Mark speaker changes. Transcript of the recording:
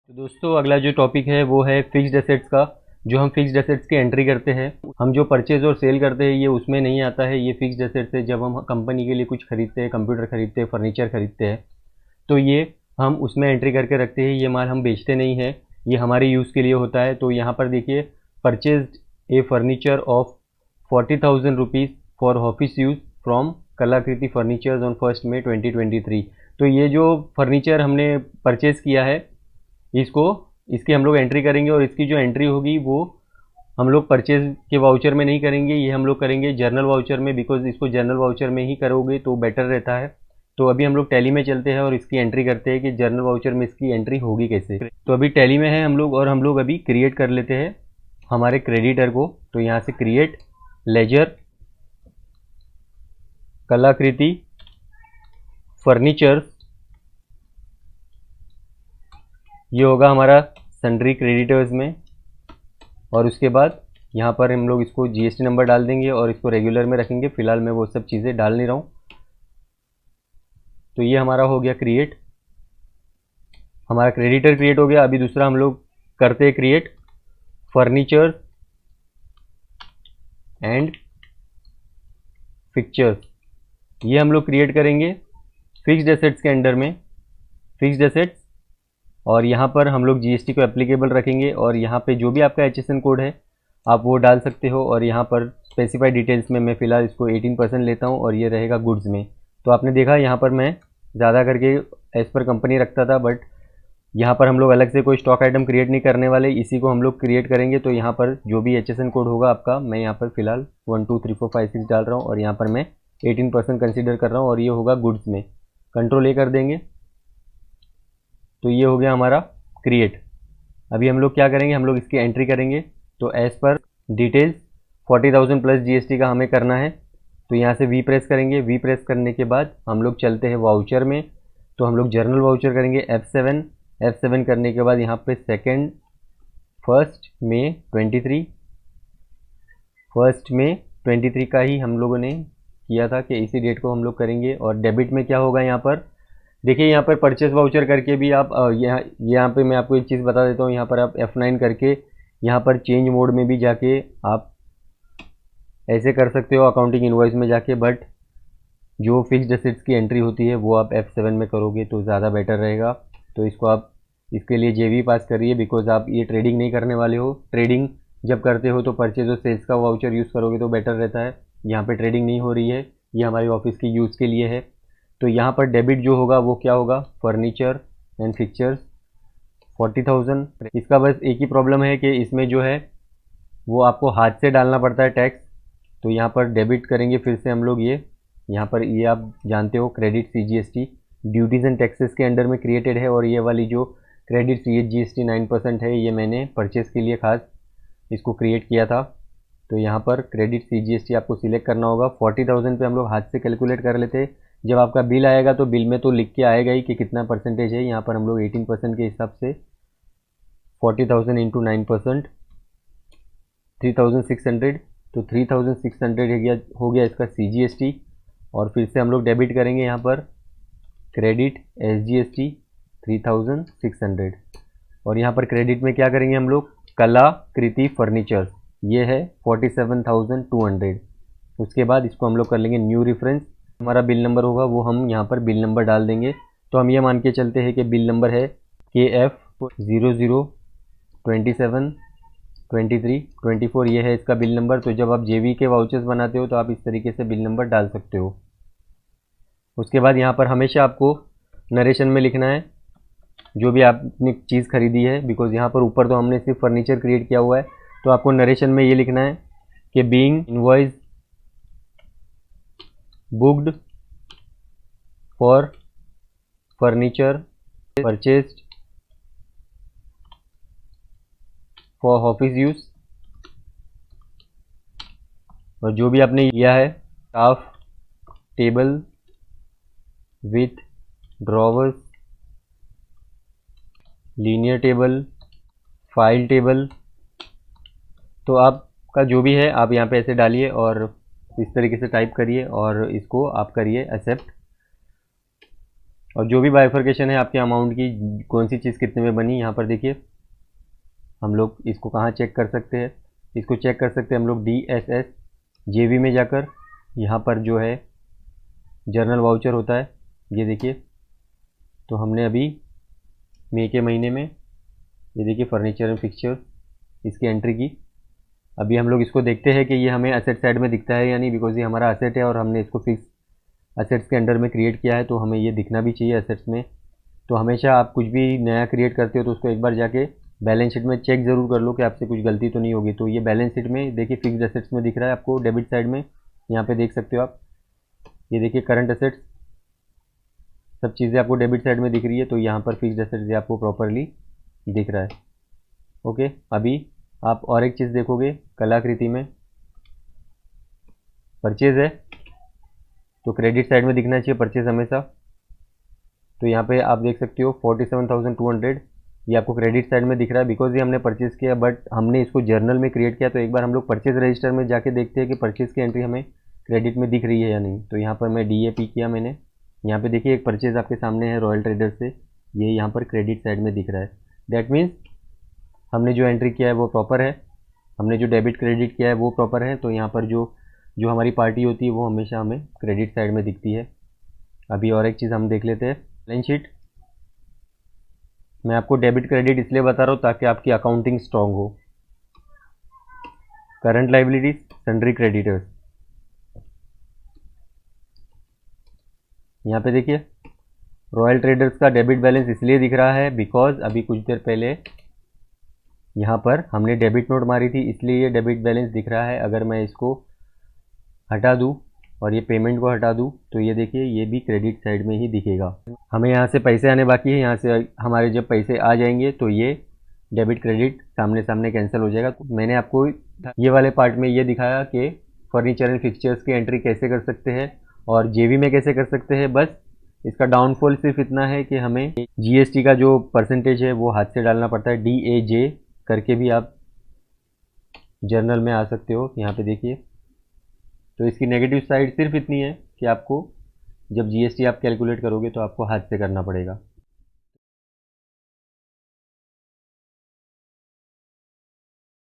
Speaker 1: तो दोस्तों अगला जो टॉपिक है वो है फिक्स्ड एसेट्स का। जो हम फिक्स्ड एसेट्स की एंट्री करते हैं, हम जो परचेज और सेल करते हैं ये उसमें नहीं आता है। ये फिक्स्ड एसेट्स है जब हम कंपनी के लिए कुछ खरीदते हैं, कंप्यूटर खरीदते हैं, फर्नीचर खरीदते हैं, तो ये हम उसमें एंट्री करके रखते हैं। ये माल हम बेचते नहीं हैं, ये हमारे यूज़ के लिए होता है। तो यहाँ पर देखिए, purchased A furniture of 40,000 rupees for office use from कलाकृति फर्नीचर्स ऑन 1 मई 2023। तो ये जो फर्नीचर हमने परचेज़ किया है, इसकी हम लोग एंट्री करेंगे, और इसकी जो एंट्री होगी वो हम लोग परचेज के वाउचर में नहीं करेंगे, ये हम लोग करेंगे जर्नल वाउचर में। बिकॉज इसको जर्नल वाउचर में ही करोगे तो बेटर रहता है। तो अभी हम लोग टैली में चलते हैं और इसकी एंट्री करते हैं कि जर्नल वाउचर में इसकी एंट्री होगी कैसे। तो अभी टैली में है हम लोग, और हम लोग अभी क्रिएट कर लेते हैं हमारे क्रेडिटर को। तो यहाँ से क्रिएट लेजर कलाकृति फर्नीचर्स, ये होगा हमारा सन्ड्री क्रेडिटर्स में। और उसके बाद यहाँ पर हम लोग इसको जीएसटी नंबर डाल देंगे और इसको रेगुलर में रखेंगे। फिलहाल मैं वो सब चीज़ें डाल नहीं रहा हूँ। तो ये हमारा हो गया क्रिएट, हमारा क्रेडिटर क्रिएट हो गया। अभी दूसरा हम लोग करते हैं क्रिएट फर्नीचर एंड फिक्चर्स। ये हम लोग क्रिएट करेंगे फिक्स्ड एसेट्स के अंडर में, फिक्स्ड एसेट्स। और यहाँ पर हम लोग जीएसटी को एप्लीकेबल रखेंगे, और यहाँ पे जो भी आपका एचएसएन कोड है आप वो डाल सकते हो। और यहाँ पर स्पेसिफाइड डिटेल्स में मैं फ़िलहाल इसको 18% लेता हूँ, और ये रहेगा गुड्स में। तो आपने देखा यहाँ पर मैं ज़्यादा करके एज़ पर कंपनी रखता था, बट यहाँ पर हम लोग अलग से कोई स्टॉक आइटम क्रिएट नहीं करने वाले, इसी को हम लोग क्रिएट करेंगे। तो यहाँ पर जो भी एचएसएन कोड होगा आपका, मैं यहाँ पर फ़िलहाल 1 2 3 4 5 6 डाल रहा हूँ, और यहाँ पर मैं 18% कंसिडर कर रहा हूँ, और ये होगा गुड्स में। कंट्रोल ए कर देंगे तो ये हो गया हमारा क्रिएट। अभी हम लोग क्या करेंगे, हम लोग इसकी एंट्री करेंगे। तो as per details 40,000 plus GST का हमें करना है। तो यहाँ से वी प्रेस करेंगे। वी प्रेस करने के बाद हम लोग चलते हैं वाउचर में। तो हम लोग जर्नल वाउचर करेंगे F7। F7 करने के बाद यहाँ पे 1 मई 23, 1 मई 23 का ही हम लोगों ने किया था कि इसी डेट को हम लोग करेंगे। और डेबिट में क्या होगा, यहाँ पर देखिए, यहाँ पर परचेस वाउचर करके भी आप यहाँ पे मैं आपको एक चीज़ बता देता हूँ। यहाँ पर आप F9 करके यहाँ पर चेंज मोड में भी जाके आप ऐसे कर सकते हो, अकाउंटिंग इनवॉइस में जाके। बट जो फिक्स्ड एसेट्स की एंट्री होती है वो आप F7 में करोगे तो ज़्यादा बेटर रहेगा। तो इसको आप इसके लिए जेवी पास करिए, बिकॉज आप ये ट्रेडिंग नहीं करने वाले हो। ट्रेडिंग जब करते हो तो परचेज और सेल्स का वाउचर यूज़ करोगे तो बेटर रहता है। यहाँ पे ट्रेडिंग नहीं हो रही है, ये हमारी ऑफिस की यूज़ के लिए है। तो यहाँ पर डेबिट जो होगा वो क्या होगा, फर्नीचर एंड फिक्चर्स 40,000। इसका बस एक ही प्रॉब्लम है कि इसमें जो है वो आपको हाथ से डालना पड़ता है टैक्स। तो यहाँ पर डेबिट करेंगे फिर से हम लोग ये, यहाँ पर ये आप जानते हो credit CGST duties and taxes के अंडर में क्रिएटेड है। और ये वाली जो क्रेडिट CGST 9% है, ये मैंने परचेस के लिए खास इसको क्रिएट किया था। तो यहाँ पर क्रेडिट CGST आपको सिलेक्ट करना होगा। 40,000 पे हम लोग हाथ से कैलकुलेट कर लेते हैं। जब आपका बिल आएगा तो बिल में तो लिख के आएगा ही कि कितना परसेंटेज है। यहाँ पर हम लोग 18% के हिसाब से 40,000 इंटू 9%, 3,600। तो 3,600 हो गया इसका CGST। और फिर से हम लोग डेबिट करेंगे यहाँ पर क्रेडिट SGST 3,600। और यहाँ पर क्रेडिट में क्या करेंगे हम लोग, कलाकृति फर्नीचर्स, ये है 47,200। उसके बाद इसको हम लोग कर लेंगे न्यू रेफरेंस। हमारा बिल नंबर होगा वो हम यहाँ पर बिल नंबर डाल देंगे। तो हम ये मान के चलते हैं कि बिल नंबर है KF 0027 23 24, ये है इसका बिल नंबर। तो जब आप जेवी के वाउचर्स बनाते हो तो आप इस तरीके से बिल नंबर डाल सकते हो। उसके बाद यहाँ पर हमेशा आपको नरेशन में लिखना है जो भी आपने चीज़ खरीदी है, बिकॉज यहाँ पर ऊपर तो हमने सिर्फ फर्नीचर क्रिएट किया हुआ है। तो आपको नरेशन में ये लिखना है कि being invoice booked for furniture purchased for office use. और जो भी आपने लिया है, staff table with drawers, linear table, file table. तो आपका जो भी है आप यहाँ पे ऐसे डालिए और इस तरीके से टाइप करिए और इसको आप करिए एक्सेप्ट। और जो भी बाइफर्केशन है आपके अमाउंट की, कौन सी चीज़ कितने में बनी, यहाँ पर देखिए हम लोग इसको कहाँ चेक कर सकते हैं। इसको चेक कर सकते हैं हम लोग DSS JV में जाकर। यहाँ पर जो है जर्नल वाउचर होता है, ये देखिए। तो हमने अभी मई के महीने में ये देखिए फर्नीचर एंड फिक्सचर इसकी एंट्री की। अभी हम लोग इसको देखते हैं कि ये हमें असेट साइड में दिखता है या नहीं, बिकॉज ये हमारा असेट है और हमने इसको फिक्स असेट्स के अंडर में क्रिएट किया है, तो हमें ये दिखना भी चाहिए असेट्स में। तो हमेशा आप कुछ भी नया क्रिएट करते हो तो उसको एक बार जाके बैलेंस शीट में चेक ज़रूर कर लो कि आपसे कुछ गलती तो नहीं होगी। तो ये बैलेंस शीट में देखिए फिक्स्ड असेट्स में दिख रहा है आपको डेबिट साइड में, यहाँ पे देख सकते हो आप। ये देखिए करंट असेट्स, सब चीज़ें आपको डेबिट साइड में दिख रही है, तो यहाँ पर फिक्स्ड असेट्स आपको प्रॉपरली दिख रहा है। ओके, अभी आप और एक चीज़ देखोगे कलाकृति में, परचेज है तो क्रेडिट साइड में दिखना चाहिए परचेज हमेशा। तो यहाँ पे आप देख सकते हो 47,200 ये आपको क्रेडिट साइड में दिख रहा है, बिकॉज ये हमने परचेज किया, बट हमने इसको जर्नल में क्रिएट किया। तो एक बार हम लोग परचेज रजिस्टर में जाके देखते हैं कि परचेज की एंट्री हमें क्रेडिट में दिख रही है या नहीं। तो यहाँ पर मैं DAP किया मैंने, यहाँ पे देखिए एक परचेज आपके सामने है रॉयल ट्रेडर से, ये यहाँ पर क्रेडिट साइड में दिख रहा है। दैट मीन्स हमने जो एंट्री किया है वो प्रॉपर है, हमने जो डेबिट क्रेडिट किया है वो प्रॉपर है। तो यहाँ पर जो जो हमारी पार्टी होती है वो हमेशा हमें क्रेडिट साइड में दिखती है। अभी और एक चीज़ हम देख लेते हैं, बैलेंस शीट। मैं आपको डेबिट क्रेडिट इसलिए बता रहा हूँ ताकि आपकी अकाउंटिंग स्ट्रांग हो। करंट लाइबिलिटीज, सन्ड्री क्रेडिटर्स, यहाँ पे देखिए रॉयल ट्रेडर्स का डेबिट बैलेंस इसलिए दिख रहा है बिकॉज अभी कुछ देर पहले यहाँ पर हमने डेबिट नोट मारी थी, इसलिए ये डेबिट बैलेंस दिख रहा है। अगर मैं इसको हटा दूँ और ये पेमेंट को हटा दूँ तो ये देखिए ये भी क्रेडिट साइड में ही दिखेगा। हमें यहाँ से पैसे आने बाकी है, यहाँ से हमारे जब पैसे आ जाएंगे तो ये डेबिट क्रेडिट सामने सामने कैंसिल हो जाएगा। तो मैंने आपको ये वाले पार्ट में ये दिखाया कि फर्नीचर एंड फिक्सचर्स की एंट्री कैसे कर सकते हैं और JV में कैसे कर सकते हैं। बस इसका डाउनफॉल सिर्फ इतना है कि हमें GST का जो परसेंटेज है वो हाथ से डालना पड़ता है, DAJ करके भी आप जर्नल में आ सकते हो, यहाँ पे देखिए। तो इसकी नेगेटिव साइड सिर्फ इतनी है कि आपको जब GST आप कैलकुलेट करोगे तो आपको हाथ से करना पड़ेगा।